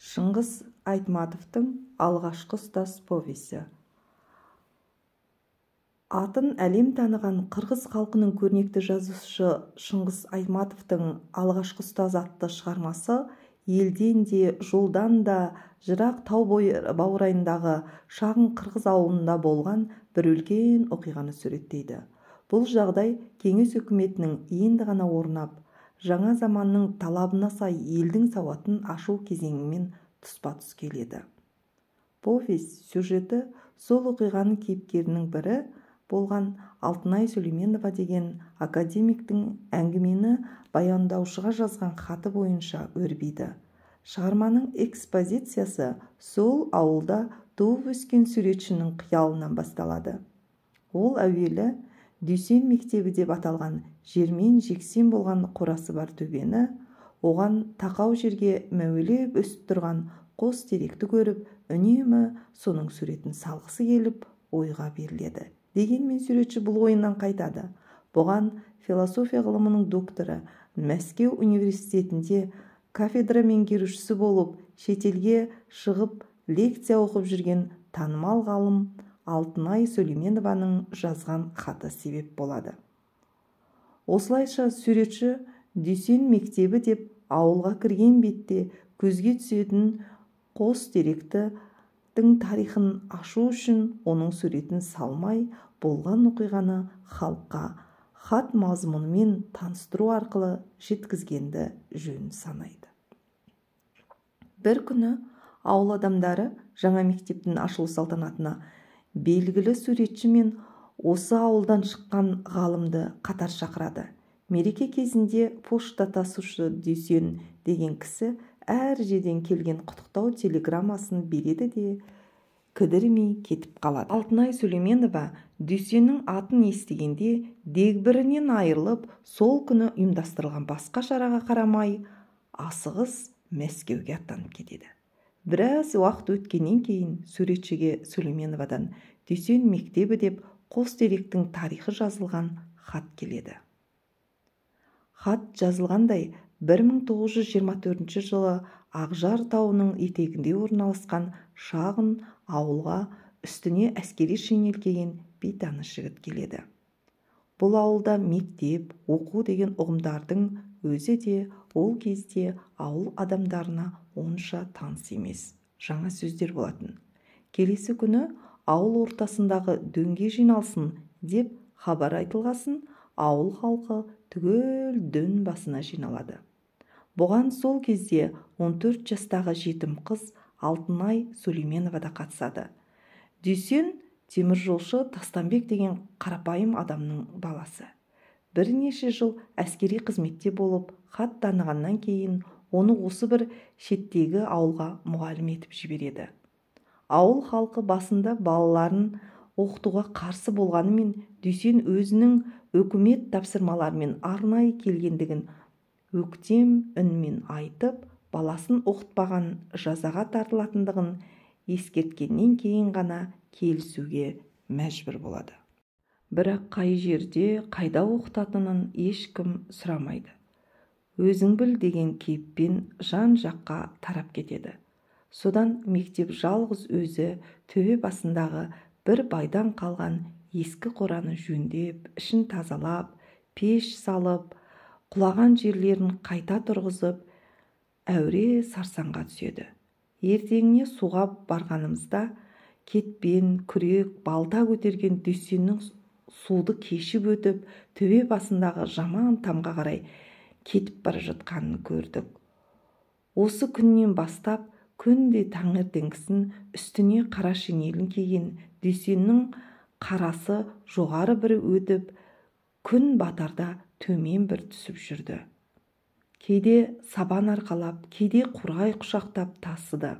Шыңғыс Айтматовтың алғашқы ұстаз повесі. Атын әлем таныған қырғыз халқының көрнекті жазушы Шыңғыс Айтматовтың алғашқы ұстаз атты шығармасы елден де жолдан да жырақ тау баурайындағы шағын қырғыз ауылында болған бір үлкен оқиғаны суреттейді. Бұл жағдай кеңес үкіметінің енді ғана орнап, жаңа заманның талабына сай елдің сауатын ашу кезеңімен тұспа-тұс келеді. Повесть сюжеті сол оқиғаның кейіпкерінің бірі болған Алтынай Сүлейменова деген академиктің әңгімені баяндаушыға жазған хаты бойынша өрбиді. Шығарманың экспозициясы сол ауылда туып өскен суретшінің қиялынан басталады. Ол әуелі Дүйсен мектебі деп аталған жермен-жексен болған қорасы бар төбені, оған тақау жерге мәуелеп өсіп тұрған қос теректі көріп, үнемі соның суретін салғысы келіп ойға беріледі. Дегенмен суретші бұл ойынан қайтады. Бұған философия ғылымының докторы, Мәскеу университетінде кафедра меңгерушісі болып, шетелге шығып лекция оқып жүрген танымал ғалым Алтынай Сүлейменованың жазған хаты себеп болады. Осылайша суретші Дүйсен мектебі деп ауылға кірген бетте көзге түсетін қос теректің тарихын ашу үшін оның суретін салмай, болған оқиғаны халыққа хат мазмұнымен таныстыру арқылы жеткізгенді жөн санайды. Бір күні ауыл адамдары жаңа мектептің ашылу салтанатына белгілі суретші мен осы ауылдан шыққан ғалымды қатар шақырады. Мереке кезінде пошта тасушы Дүйсен деген кісі әр жерден келген құттықтау телеграммасын береді де кідірмей кетіп қалады. Алтынай Сүлейменова Дүйсеннің атын естігенде дегбірінен айырылып, сол күні ұйымдастырылған басқа шараға қарамай асығыс Мәскеуге аттанып кетеді. Біраз уақыт өткеннен кейін суретшіге Сүлейменовадан Дүйсен мектебі деп қос теректің тарихы жазылған хат келеді. Хат жазылғандай 1924 жылы Ақжар тауының етегінде орналасқан шағын ауылға үстіне әскери шинель киген бейтаныс жігіт келеді. Бұл ауылда мектеп, оқу деген ұғымдардың өзі де ол кезде ауыл адамдарына онша таныс емес, жаңа сөздер болатын. Келесі күні ауыл ортасындағы дөңге жиналсын деп хабар айтылғасын, ауыл халқы түгел дөң басына жиналады. Бұған сол кезде 14 жастағы жетім қыз Алтынай Сүлейменова да қатысады. Дүйсен теміржолшы Тастанбек деген қарапайым адамның баласы. Бірнеше жыл әскери қызметте болып, хат танығаннан кейін оны осы бір шеттегі ауылға мұғалім етіп жібереді. Ауыл халқы басында балаларын оқытуға қарсы болғанымен, Дүйсен өзінің үкімет тапсырмаларымен арнайы келгендігін өктем үнмен айтып, баласын оқытпаған жазаға тартылатындығын ескерткеннен кейін ғана келісуге мәжбүр болады. Бірақ қай жерде, қайда оқытатынын ешкім сұрамайды. Өзің біл деген кейіппен жан-жаққа тарап кетеді. Содан мектеп жалғыз өзі төбе басындағы бір байдан қалған ескі қораны жөндеп, ішін тазалап, пеш салып, құлаған жерлерін қайта тұрғызып, әуре сарсаңға түседі. Ертеңіне суға барғанымызда кетпен, күрек, балта көтерген Дүйсеннің суды кешіп өтіп, төбе басындағы жаман тамға қарай кетіп бара жатқанын көрдік. Осы күннен бастап күнде таңертеңгісін үстіне қара шинелін киген Дүйсеннің қарасы жоғары бір өтіп, күн батарда төмен бір түсіп жүрді. Кейде сабан арқалап, кейде қурай құшақтап тасыды.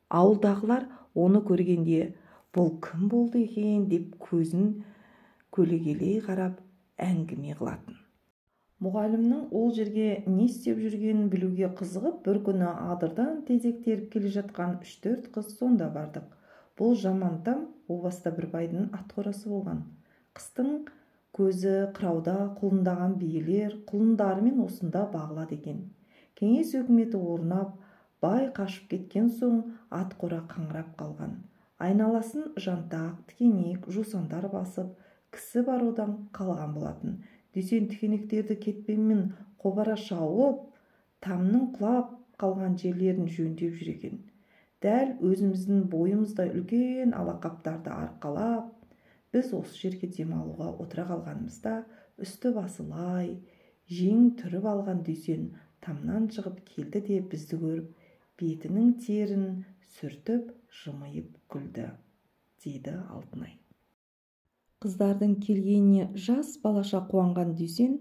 Ауылдағылар оны көргенде бұл кім болды екен деп көзін көлегелей қарап әңгіме қылатын. Мұғалімнің ол жерге не істеп жүргенін білуге қызығып, бір күні адырдан тезек теріп келе жатқан 3-4 қыз сонда бардық. Бұл жаман там о баста бір байдың атқорасы болған. Қыстың көзі қырауда құлындаған биелер, құлындарымен осында бағылады екен. Кеңес өкіметі орнап, Бай қашып кеткен соң ат қора қаңырап қалған. Айналасын жантақ, тікенек, жусандар басып, кісі барудан қалған болатын. Дүйсен тікенектерді кетпенмен қобара шауып, тамның құлап қалған жерлерін жөндеп жүр екен. Дәл өзіміздің бойымыздай үлкен алақаптарды арқалап, біз осы жерге демалуға отыра қалғанымызда үсті басы лай, жең түріп алған Дүйсен тамнан шығып келді де бізді көріп, бетінің терін сүртіп жымиып күлді, дейді Алтынай. Қыздардың келгеніне жас балаша қуанған Дүйсен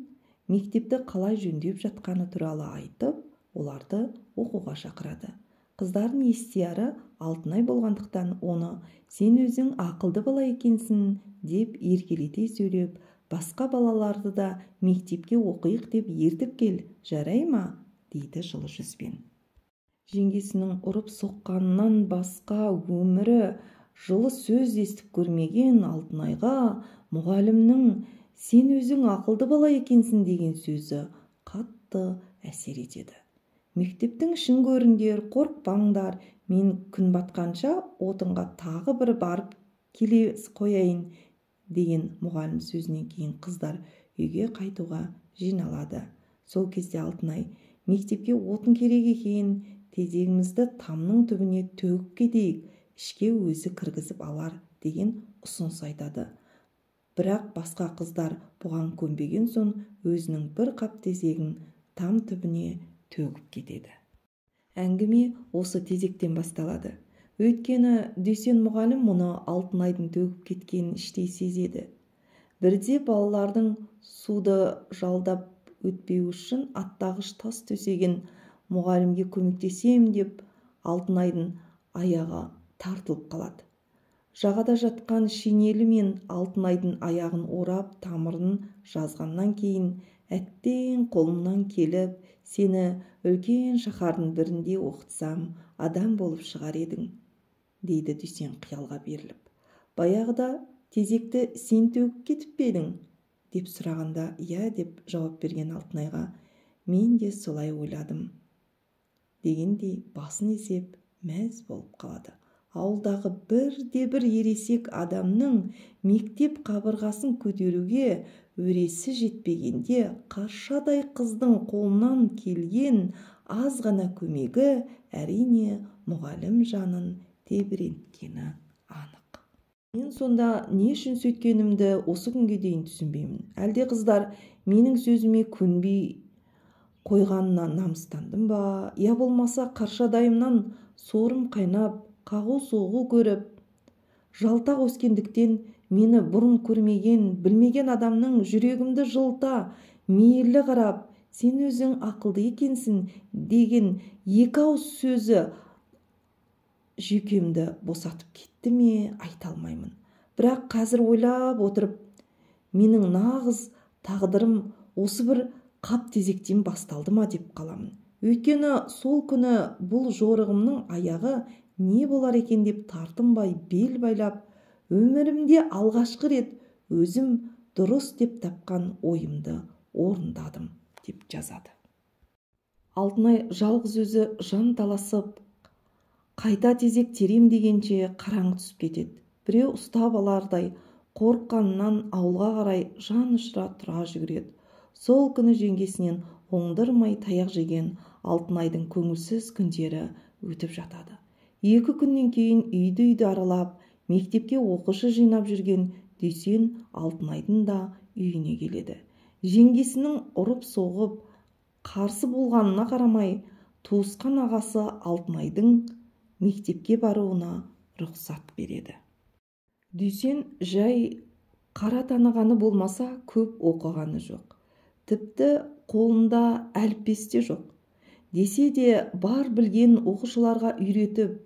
мектепті қалай жөндеп жатқаны туралы айтып, оларды оқуға шақырады. Қыздардың естияры Алтынай болғандықтан оны «Сен өзің ақылды бала екенсің» деп еркелете сөйлеп, басқа балаларды да мектепке оқиық деп ертіп кел, жарай ма? Дейді жылы жүзбен. Жеңгесінің ұрып соққанынан басқа өмірі жылы сөз естіп көрмеген Алтынайға мұғалімнің «Сен өзің ақылды бала екенсің» деген сөзі қатты әсер етеді. Мектептің ішін көріңдер, қорықпаңдар, мен күн батқанша отынға тағы бір барып келе қояйын деген мұғалім сөзінен кейін қыздар үйге қайтуға жиналады. Сол кезде Алтынай, мектепке отын керек екен, тезегімізді тамның түбіне төгіп кетейік, ішке өзі кіргізіп алар деген ұсыныс айтады. Бірақ басқа қыздар бұған көнбеген соң өзінің бір қап тезегін там түбіне төгіп кетеді. Әңгіме осы тезектен басталады. Өйткені Дүйсен мұғалім мұны Алтынайдың төгіп кеткенін іштей сезеді. Бірде балалардың суды жалдап өтпеу үшін аттағыш тас төсеген мұғалімге көмектесем деп Алтынайдың аяғы тартылып қалады. Жағада жатқан шинелі мен Алтынайдың аяғын орап тамырын жазғаннан кейін әттең қолымнан келіп, сені үлкен шаһардың бірінде оқытсам, адам болып шығар едің, дейді Дүйсен қиялға беріліп. Баяғыда тезекті сен төгіп кетіп пе едің? Деп сұрағанда, иә деп жауап берген Алтынайға, мен де солай ойладым дегендей басын изеп мәз болып қалады. Ауылдағы бірде-бір ересек адамның мектеп қабырғасын көтеруге өресі жетпегенде қаршадай қыздың қолынан келген аз ғана көмегі әрине мұғалім жанын тебіренткені анық. Мен сонда не үшін сөйткенімді осы күнге дейін түсінбеймін. Әлде қыздар менің сөзіме көнбей қойғанына намыстандым ба, я болмаса қаршадайымнан сорым қайнап, қағу-соғу көріп, жалтақ өскендіктен мені бұрын көрмеген, білмеген адамның жүрегімді жылта, мейірлі қарап, сен өзің ақылды екенсің деген екі ауыз сөзі жүйкемді босатып кетті ме, айта алмаймын. Бірақ қазір ойлап отырып, менің нағыз тағдырым осы бір қап тезектен басталды ма деп қаламын. Өйткені сол күні бұл жорығымның аяғы не болар екен деп тартынбай бел байлап, өмірімде алғашқы рет өзім дұрыс деп тапқан ойымды орындадым деп жазады. Алтынай жалғыз өзі жан таласып, қайта тезек терем дегенше қараңғы түсіп кетеді. Біреу ұстап алардай қорыққанынан ауылға қарай жан ұшыра тұра жүгіреді. Сол күні жеңгесінен оңдырмай таяқ жеген Алтынайдың көңілсіз күндері өтіп жатады. 2 күннен кейін үйді аралап, мектепке оқушы жинап жүрген Дүйсен Алтынайдың да үйіне келеді. Жеңгесінің ұрып-соғып, қарсы болғанына қарамай, туысқан ағасы Алтынайдың мектепке баруына рұқсат береді. Дүйсен жай қара танығаны болмаса көп оқығаны жоқ. Тіпті қолында әліппесі жоқ. Десе де бар білген оқушыларға үйретіп,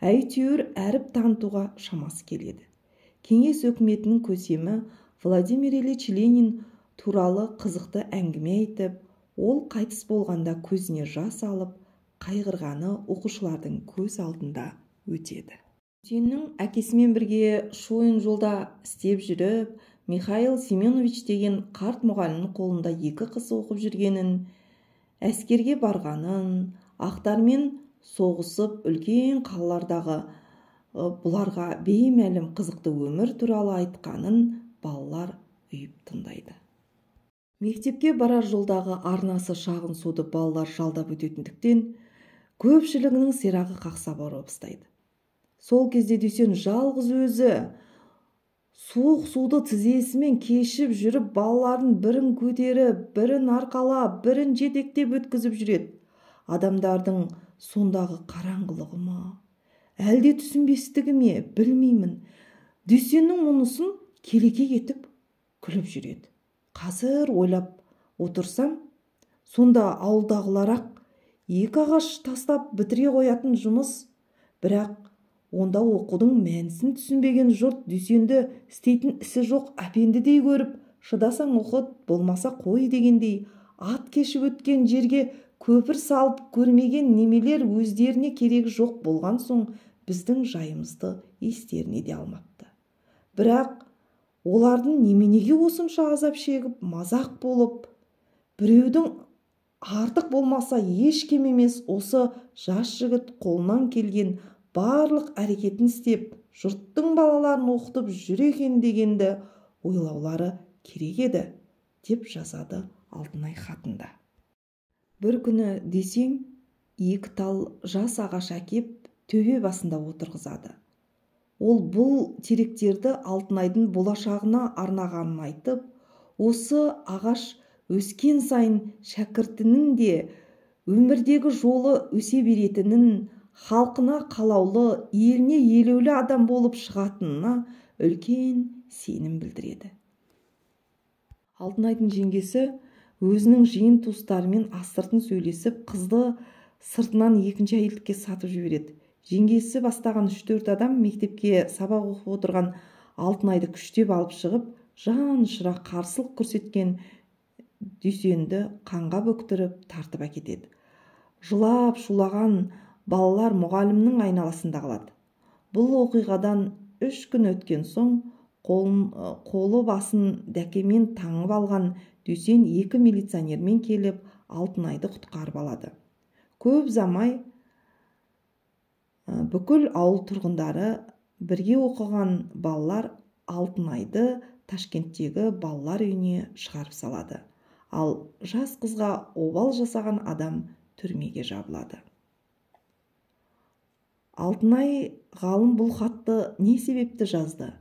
әйтеуір әріп танытуға шамасы келеді. Кеңес өкіметінің көсемі Владимир Ильич Ленин туралы қызықты әңгіме айтып, ол қайтыс болғанда көзіне жас алып, қайғырғаны оқушылардың көз алдында өтеді. Дүйсеннің әкесімен бірге шойын жолда істеп жүріп, Михаил Семенович деген қарт мұғалімнің қолында 2 қыз оқып жүргенін, әскерге барғанын, ақтармен соғысып үлкен қалалардағы бұларға беймәлім қызықты өмір туралы айтқанын балалар үйіп тыңдайды. Мектепке барар жолдағы арнасы шағын суды балалар жалдап өтетіндіктен көпшілігінің сирағы қақсап ауыра бастайды. Сол кезде Дүйсен жалғыз өзі суық суды тізесімен кешіп жүріп, балаларын бірін көтеріп, бірін арқалап, бірін жетектеп өткізіп жүреді. Адамдардың сондағы қараңғылығы ма, әлде түсінбестігі ме, білмеймін. Дүйсеннің мұнысын келеке кетіп күліп жүреді. Қазір ойлап отырсам, сонда ауылдағылар-ақ екі ағаш тастап бітіре қоятын жұмыс, бірақ онда оқудың мәнісін түсінбеген жұрт Дүйсенді істейтін ісі жоқ әпендідей көріп, шыдасаң оқыт, болмаса қой дегендей, ат кешіп өткен жерге көпір салып көрмеген немелер өздеріне керегі жоқ болған соң біздің жайымызды естеріне де алмапты. Бірақ олардың неменеге осынша азап шегіп, мазақ болып, біреудің артық болмаса еш кем емес осы жас жігіт қолынан келген барлық әрекетін істеп, жұрттың балаларын оқытып жүр екен дегенді ойлаулары керек еді, деп жазады Алтынай хатында. Бір күні Дүйсен екі тал жас ағаш әкеп төбе басында отырғызады. Ол бұл теректерді Алтынайдың болашағына арнағанын айтып, осы ағаш өскен сайын шәкіртінің де өмірдегі жолы өсе беретінін, халқына қалаулы, еліне елеулі адам болып шығатынына үлкен сенім білдіреді. Алтынайдың жеңгесі өзінің жиын туыстарымен астыртын сөйлесіп, қызды сыртынан екінші әйелдікке сатып жібереді. Жеңгесі бастаған 3-4 адам мектепке сабақ оқып отырған Алтынайды күштеп алып шығып, жан ұшыра қарсылық көрсеткен Дүйсенді қанға бөктіріп тартып әкетеді. Жылап шулаған балалар мұғалімнің айналасында қалады. Бұл оқиғадан 3 күн өткен соң қолы басын дәкемен таңып алған Дүйсен 2 милиционермен келіп Алтынайды құтқарып алады. Көп замай бүкіл ауыл тұрғындары, бірге оқыған балалар Алтынайды Ташкенттегі балалар үйіне шығарып салады. Ал жас қызға обал жасаған адам түрмеге жабылады. Алтынай ғалым бұл хатты не себепті жазды?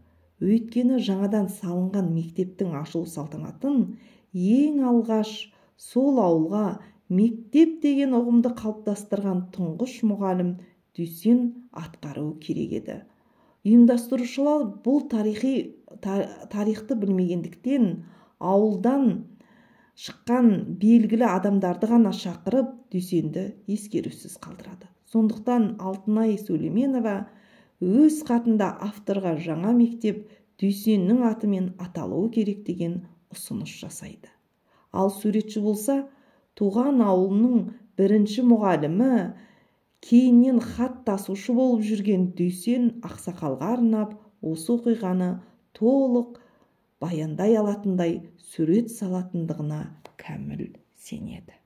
Өйткені жаңадан салынған мектептің ашылу салтанатын ең алғаш сол ауылға мектеп деген ұғымды қалыптастырған тұңғыш мұғалім Дүйсен атқаруы керек еді. Ұйымдастырушылар бұл тарихты білмегендіктен ауылдан шыққан белгілі адамдарды ғана шақырып, Дүйсенді ескерусіз қалдырады. Сондықтан Алтынай Сөйлеменова өз хатында авторға жаңа мектеп Дүйсеннің атымен аталуы керек деген ұсыныс жасайды. Ал суретші болса, туған ауылының бірінші мұғалімі, кейіннен хат тасушы болып жүрген Дүйсен ақсақалға арнап осы оқиғаны толық баяндай алатындай сурет салатындығына кәміл сенеді.